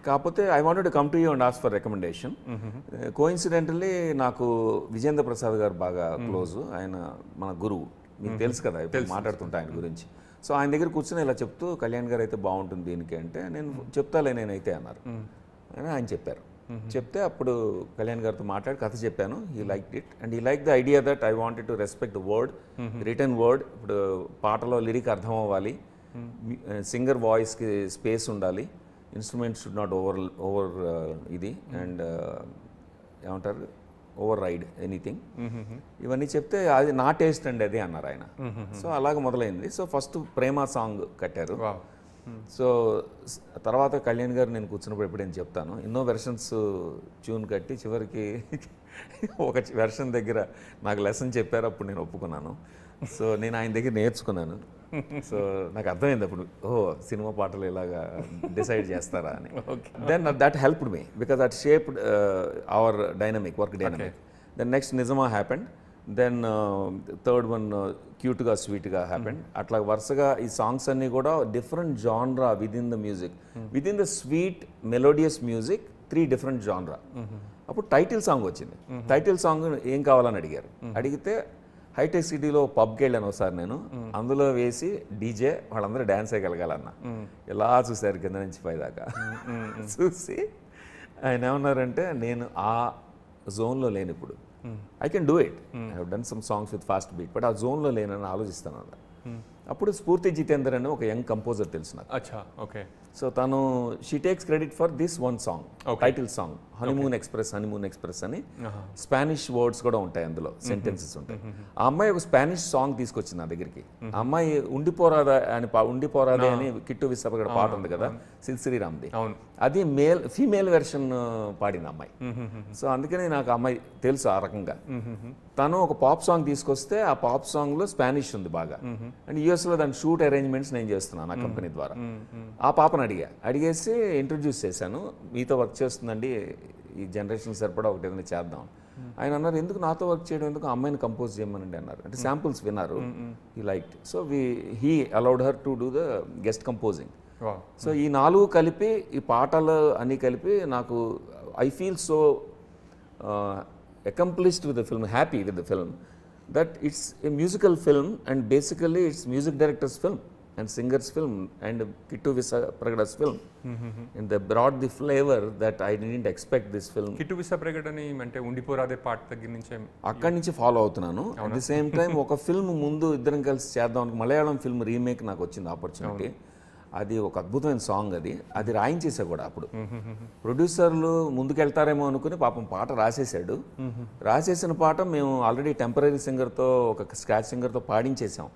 S3: కాకపోతే I wanted to come to you and ask for recommendation. Coincidentally నాకు విజేంద్ర ప్రసాద్ గారు బాగా క్లోజ్, ఆయన మన గురువు, మీకు తెలుసు కదా, ఇప్పుడు మాట్లాడుతుంటా ఆయన గురించి. సో ఆయన దగ్గర కూర్చొని ఇలా చెప్తూ కళ్యాణ్ గారు అయితే బాగుంటుంది దీనికి అంటే, నేను చెప్తాలే నేనైతే అన్నారు. అని ఆయన చెప్పారు. చెప్తే అప్పుడు కళ్యాణ్ గారితో మాట్లాడి కథ చెప్పాను. He liked it and he like the idea that I wanted to respect the word, return word. ఇప్పుడు పాటలో లిరిక్ అర్థం అవ్వాలి, సింగర్ వాయిస్కి స్పేస్ ఉండాలి, ఇన్స్ట్రుమెంట్స్ షుడ్ నాట్ ఓవర్ ఇది అండ్ ఏమంటారు ఓవర్ రైడ్ ఎనీథింగ్. ఇవన్నీ చెప్తే అది నా టేస్ట్ అండి అది అన్నారు ఆయన. సో అలాగ మొదలైంది. సో ఫస్ట్ ప్రేమ సాంగ్ కట్టారు. సో తర్వాత కళ్యాణ్ గారు నేను కూర్చున్నప్పుడు ఎప్పుడైనా చెప్తాను, ఎన్నో వెర్షన్స్ ట్యూన్ కట్టి చివరికి ఒక వెర్షన్ దగ్గర నాకు లెసన్ చెప్పారు, అప్పుడు నేను ఒప్పుకున్నాను. సో నేను ఆయన దగ్గర నేర్చుకున్నాను. సో నాకు అర్థమైంది అప్పుడు, సినిమా పాటలు ఇలాగా డిసైడ్ చేస్తారా అని. Then that helped me because that shaped our work dynamic. Then next నిజమా హ్యాపెండ్. దెన్ థర్డ్ వన్ క్యూట్గా స్వీట్గా హ్యాపెండ్. అట్లా వరుసగా ఈ సాంగ్స్ అన్నీ కూడా different genre within the music, within the sweet melodious music, 3 different genre. అప్పుడు టైటిల్ సాంగ్ వచ్చింది. టైటిల్ సాంగ్ ఏం కావాలని అడిగారు. అడిగితే హైటెక్ సిటీలో పబ్కి వెళ్ళాను ఒకసారి నేను, అందులో వేసి డీజే వాళ్ళందరూ డ్యాన్స్ వేయగలగాలన్న. ఎలా చూశారు కింద నుంచి పైదాకా చూసి ఆయన ఏమన్నారంటే, నేను ఆ జోన్లో లేను ఇప్పుడు, I can do it, I have done some songs with fast beat, but ఆ జోన్లో లేనని ఆలోచిస్తాను అన్న. అప్పుడు స్ఫూర్తి జితేందర్ అని ఒక యంగ్ కంపోజర్ తెలుసు నాకు. సో తను she takes credit for this one song, title song honeymoon express అని. స్పానిష్ వర్డ్స్ కూడా ఉంటాయి అందులో, సెంటెన్సెస్ ఉంటాయి. ఆ అమ్మాయి ఒక స్పానిష్ సాంగ్ తీసుకొచ్చింది నా దగ్గరికి. ఆ అమ్మాయి ఉండిపోరాదే అని కిట్టు విశాఖ పాట ఉంది కదా సిద్ శ్రీరామ్ది, అది ఫీమేల్ వెర్షన్ పాడింది అమ్మాయి. సో అందుకని నాకు అమ్మాయి తెలుసు ఆ రకంగా. తను ఒక పాప్ సాంగ్ తీసుకొస్తే ఆ పాప్ సాంగ్ లో స్పానిష్ ఉంది బాగా, అండ్ యూఆర్ యూఎస్లో దాని షూట్ అరేంజ్మెంట్స్ నేను చేస్తున్నాను నా కంపెనీ ద్వారా. ఆ పాపను అడిగేసి ఇంట్రడ్యూస్ చేశాను, మీతో వర్క్ చేస్తుందండి, ఈ జనరేషన్ సరిపడా ఒకటి ఏదైనా చేద్దాం. ఆయన అన్నారు, ఎందుకు నాతో వర్క్ చేయడం, ఎందుకు అమ్మాయిని కంపోజ్ చేయమనండి అన్నారు. అంటే శాంపుల్స్ విన్నారు, he liked. So he allowed her to do the guest composing. So ఈ 4 కలిపి, ఈ పాటలు అన్నీ కలిపి నాకు I feel so accomplished with the film, happy with the film, that it's a musical film and basically it's music director's film and singer's film and Kittu Visapragada's film. And they brought the flavor that I didn't expect this film.
S1: Kittu విసాప్రగడని అంటే ఉండిపోరాదే పాట దగ్గర నుంచే
S3: అక్కడి నుంచి follow అవుతున్నాను. At the same time ఒక ఫిల్మ్ ముందు ఇద్దరం కలిసి చేద్దాం, మలయాళం ఫిల్మ్ రీమేక్ నాకు వచ్చింది ఆపర్చునిటీ. అది ఒక అద్భుతమైన సాంగ్, అది రాయించేసా కూడా. అప్పుడు ప్రొడ్యూసర్లు ముందుకెళ్తారేమో అనుకుని పాపం పాట రాసేసాడు. రాసేసిన పాట మేము ఆల్రెడీ టెంపరీ సింగర్తో, ఒక స్క్రాచ్ సింగర్తో పాడించేసాం.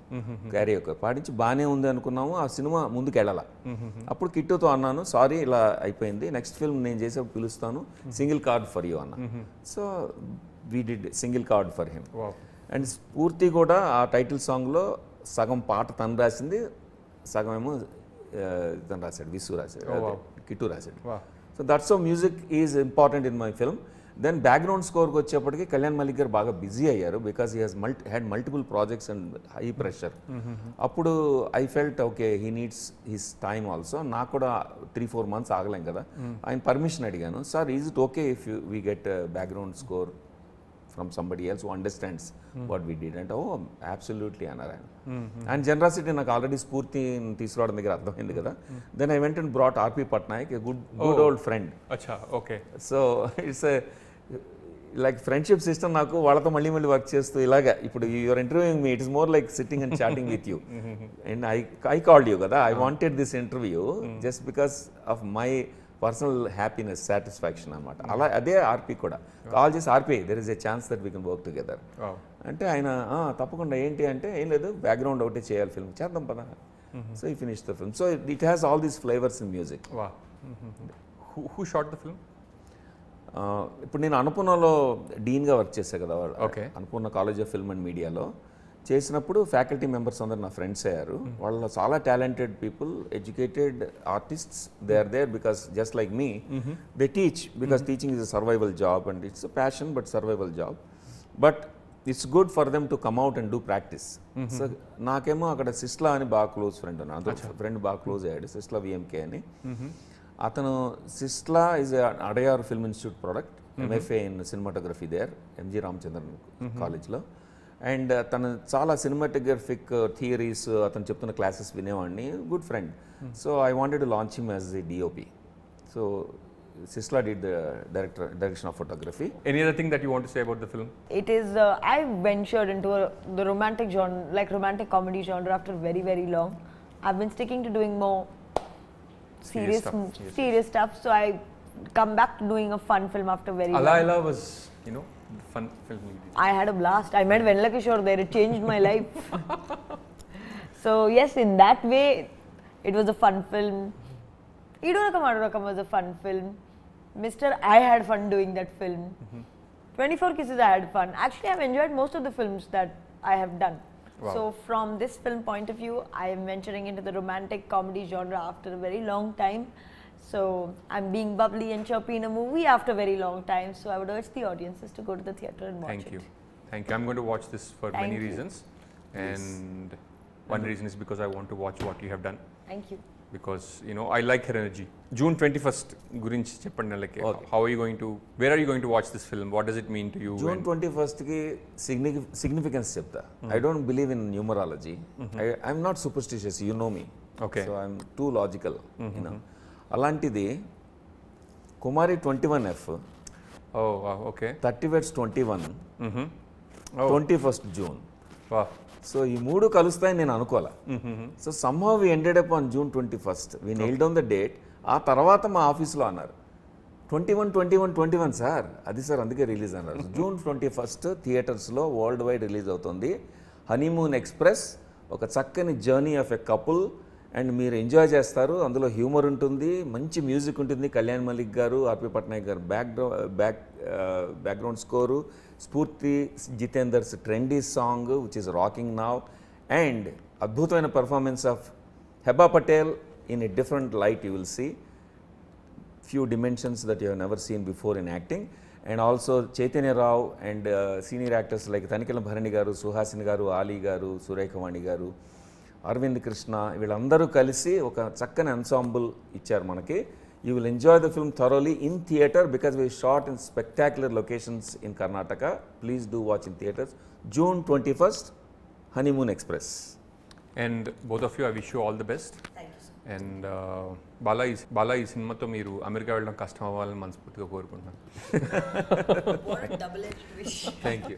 S3: క్యారియోకే పాడించి బాగానే ఉంది అనుకున్నాము. ఆ సినిమా ముందుకు వెళ్ళాల. అప్పుడు కిట్టుతో అన్నాను, సారీ ఇలా అయిపోయింది, నెక్స్ట్ ఫిల్మ్ నేను చేసే పిలుస్తాను, సింగిల్ కార్డ్ ఫర్ యూ అన్న. So we did single card for him. And స్ఫూర్తి కూడా ఆ టైటిల్ సాంగ్లో సగం పాట తను రాసింది, సగం ఏమో తను రాశాడు, విసు రాశాడు, కిట్టు రాశాడు. So that's so music is important in my film. Then background స్కోర్కి వచ్చేప్పటికి కళ్యాణ్ మలిక్ గారు బాగా బిజీ అయ్యారు, because he had multiple projects and high pressure. అప్పుడు I felt okay, he needs his time also. నాకు కూడా 3-4 months ఆగలేం కదా. ఆయన పర్మిషన్ అడిగాను, sir is it okay if we get background score from somebody else who understands what we did, and oh absolutely అన్నారు ఆయన. And generosity నాకు already స్ఫూర్తి తీసుకురావడం దగ్గర అర్థమైంది కదా. Then I went and brought RP Patnaik, a good old friend.
S1: అచ్చా, okay.
S3: So it's like friendship system నాకు. వాళ్ళతో మళ్ళీ వర్క్ చేస్తూ ఇలాగా ఇప్పుడు you're interviewing me, it is more like sitting and chatting with you. And I called you కదా, I wanted this interview just because of my personal happiness, satisfaction అనమాట. అలా అదే ఆర్పి కూడా కాల్ చేసి, RP there is a chance that we can work together అంటే ఆయన తప్పకుండా, ఏంటి అంటే ఏం లేదు, బ్యాక్గ్రౌండ్ ఒకటే చేయాలి, ఫిల్మ్ చేద్దాం పదా. సో ఈ finish the film. So it has all these flavours in music.
S1: Who shot the film?
S3: ఇప్పుడు నేను అనుపూర్ణలో డీన్గా వర్క్ చేశాను కదా,
S1: okay,
S3: Annapurna college of film and మీడియాలో చేసినప్పుడు ఫ్యాకల్టీ మెంబర్స్ అందరు నా ఫ్రెండ్స్ అయ్యారు. వాళ్ళు చాలా talented people, educated artists. They are there because just like me, they teach because teaching is a survival job and it's a passion but survival job. But it's good for them to come out and do practice. So నాకేమో అక్కడ సిస్లా అని బాగా close friend ఉన్నాను, అదొక friend బాగా close అయ్యాడు, సిస్లా విఎంకే అని. అతను Sisla is Adyar film institute product, MFA in cinematography there, MG Ramachandran కాలేజ్లో. అండ్ తను చాలా సినిమాటోగ్రఫిక్ థియరీస్ అతను చెప్తున్న క్లాసెస్ వినేవాడిని, good friend. So I wanted to launch him as the DOP. So Sisla did the direction of photography.
S1: Any other thing that you want to say about the film?
S2: It is, I ventured into the romantic genre, like romantic comedy genre after very long. I've been sticking to doing more serious stuff. So I come back to doing a fun film after very long.
S1: Ala was, fun film.
S2: I had a blast. I met Venla Kishore there. It changed my life. So yes, in that way, it was a fun film. Idunakam Adurakam was a fun film. Mr. I had fun doing that film. 24 Kisses I had fun. Actually, I've enjoyed most of the films that I have done.
S1: Wow.
S2: So from this film point of view, I am venturing into the romantic comedy genre after a very long time. So I'm being bubbly and chirpy in a movie after a very long time. So I would urge the audiences to go to the theatre and watch it.
S1: Thank you. I'm going to watch this for many reasons. And one reason is because I want to watch what you have done.
S2: Thank you.
S1: Because I like her energy. June 21st గురించి చెప్పండి, like how are you going to, where are you going to watch this film? What does it mean to you?
S3: June 21st కి significance చెప్తా. I don't believe in numerology. I'm not superstitious, you know me.
S1: Okay.
S3: So I'm too logical, అలాంటిది కుమారి 21F.
S1: Oh wow, okay.
S3: 30 Wets 21. 21st June.
S1: Wow.
S3: So ఈ మూడు కలుస్తాయని నేను అనుకోలే. So somehow we ended up on June 21st. We nailed down the date. ఆ తర్వాత మా ఆఫీస్లో అన్నారు 21 సార్, అది సార్ అందుకే రిలీజ్ అన్నారు. June 21st థియేటర్స్లో వరల్డ్ వైడ్ రిలీజ్ అవుతుంది హనీమూన్ ఎక్స్ప్రెస్. ఒక చక్కని journey of a couple and మీరు ఎంజాయ్ చేస్తారు. అందులో హ్యూమర్ ఉంటుంది, మంచి మ్యూజిక్ ఉంటుంది. కళ్యాణ్ మలిక్ గారు, ఆర్పి పట్నాయక్ గారు background score, Spoorthi Jitender's trendy song which is rocking now, and అద్భుతమైన performance of Heba Patel in a different light you will see few dimensions that you have never seen before in acting, and also Chaitanya Rao and senior actors like Thanikalam Bharani garu, Suhasini garu, Ali garu, Surekha Vani garu, Arvind Krishna, వీళ్ళందరూ కలిసి ఒక చక్కని ensemble ఇచ్చారు మనకి. You will enjoy the film thoroughly in theatre because we shot in spectacular locations in Karnataka. Please do watch in theatres. June 21st, Honeymoon Express.
S1: And both of you I wish you all the best. And Bala ఈ సినిమాతో మీరు America వెళ్ళడం కష్టం అవ్వాలని మనస్ఫూర్తిగా కోరుకుంటున్నాను.
S2: What a double-edged wish.
S1: Thank you.